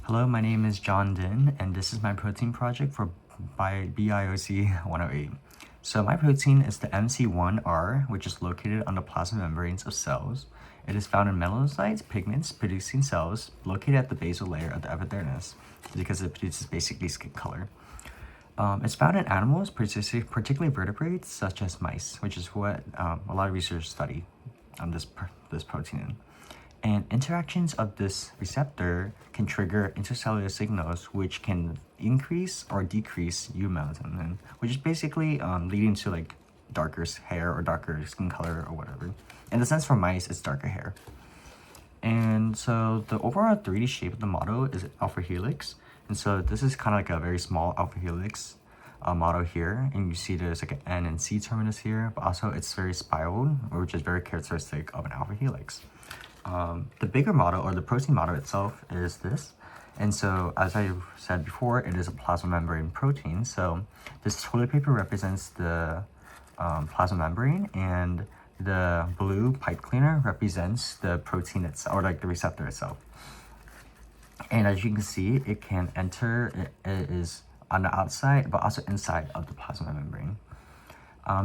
Hello, my name is John Din, and this is my protein project for BIOC 108. So my protein is the MC1R, which is located on the plasma membranes of cells. It is found in melanocytes, pigments, producing cells located at the basal layer of the epidermis because it produces basically skin color. It's found in animals, particularly vertebrates such as mice, which is what a lot of researchers study this protein in. And interactions of this receptor can trigger intercellular signals which can increase or decrease U melatonin, which is basically leading to like darker hair or darker skin color or whatever. In the sense for mice, it's darker hair. And so the overall 3D shape of the model is alpha helix. And so this is kind of like a very small alpha helix model here. And you see there's like an N and C terminus here, but also it's very spiraled, which is very characteristic of an alpha helix. The bigger model, or the protein model itself, is this. And so, as I said before, it is a plasma membrane protein. So this toilet paper represents the plasma membrane, and the blue pipe cleaner represents the protein itself, or like the receptor itself. And as you can see, it can enter, it is on the outside, but also inside of the plasma membrane.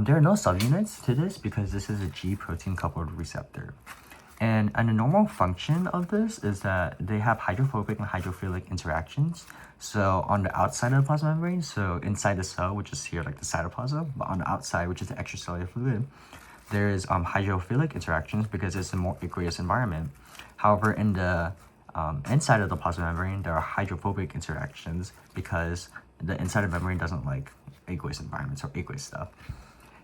There are no subunits to this because this is a G protein coupled receptor. And a normal function of this is that they have hydrophobic and hydrophilic interactions. So on the outside of the plasma membrane, so inside the cell, which is here like the cytoplasm, but on the outside, which is the extracellular fluid, there is hydrophilic interactions because it's a more aqueous environment. However, in the inside of the plasma membrane, there are hydrophobic interactions because the inside of the membrane doesn't like aqueous environments or aqueous stuff.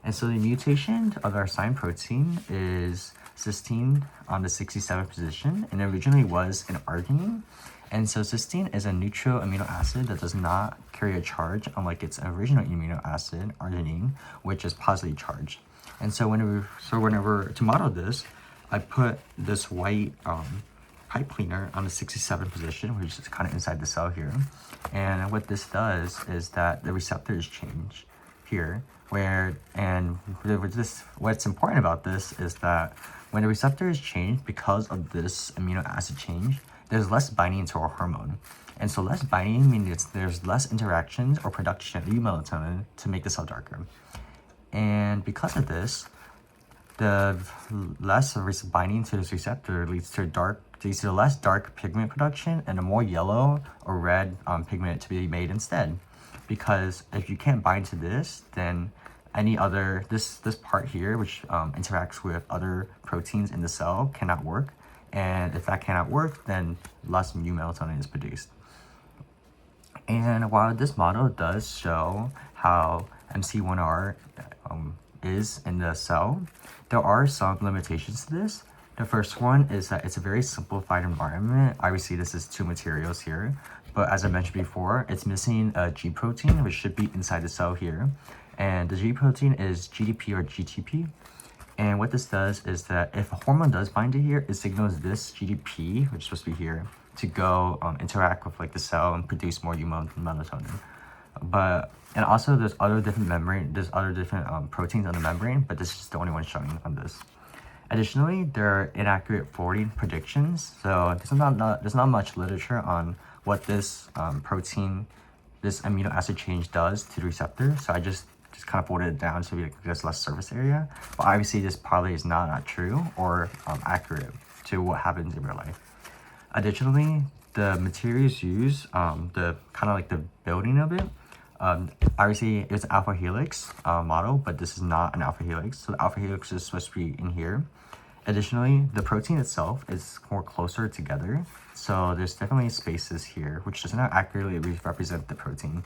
And so the mutation of our SINE protein is cysteine on the 67th position, and originally was an arginine. And so cysteine is a neutral amino acid that does not carry a charge, unlike its original amino acid, arginine, which is positively charged. And so whenever to model this, I put this white pipe cleaner on the 67th position, which is kind of inside the cell here. And what this does is that the receptors change here, what's important about this is that when the receptor is changed because of this amino acid change, there's less binding to our hormone. And so less binding means there's less interactions or production of U melatonin to make the cell darker. And because of this, the less binding to this receptor leads to less dark pigment production and a more yellow or red pigment to be made instead. Because if you can't bind to this, then any other, this part here, which interacts with other proteins in the cell, cannot work. And if that cannot work, then less U melatonin is produced. And while this model does show how MC1R is in the cell, there are some limitations to this. The first one is that it's a very simplified environment. Obviously, this is two materials here, but as I mentioned before, it's missing a G protein, which should be inside the cell here. And the G protein is GDP or GTP. And what this does is that if a hormone does bind to here, it signals this GDP, which is supposed to be here, to go interact with like the cell and produce more melatonin. And also there's other different proteins on the membrane, but this is the only one showing on this. Additionally, there are inaccurate forwarding predictions. So there's not much literature on what this this amino acid change does to the receptor. So I just kind of folded it down so there's less surface area. But obviously this probably is not true or accurate to what happens in real life. Additionally, the materials used, the kind of like the building of it, obviously it's an alpha helix model, but this is not an alpha helix. So the alpha helix is supposed to be in here. Additionally, the protein itself is more closer together. So there's definitely spaces here, which does not accurately represent the protein.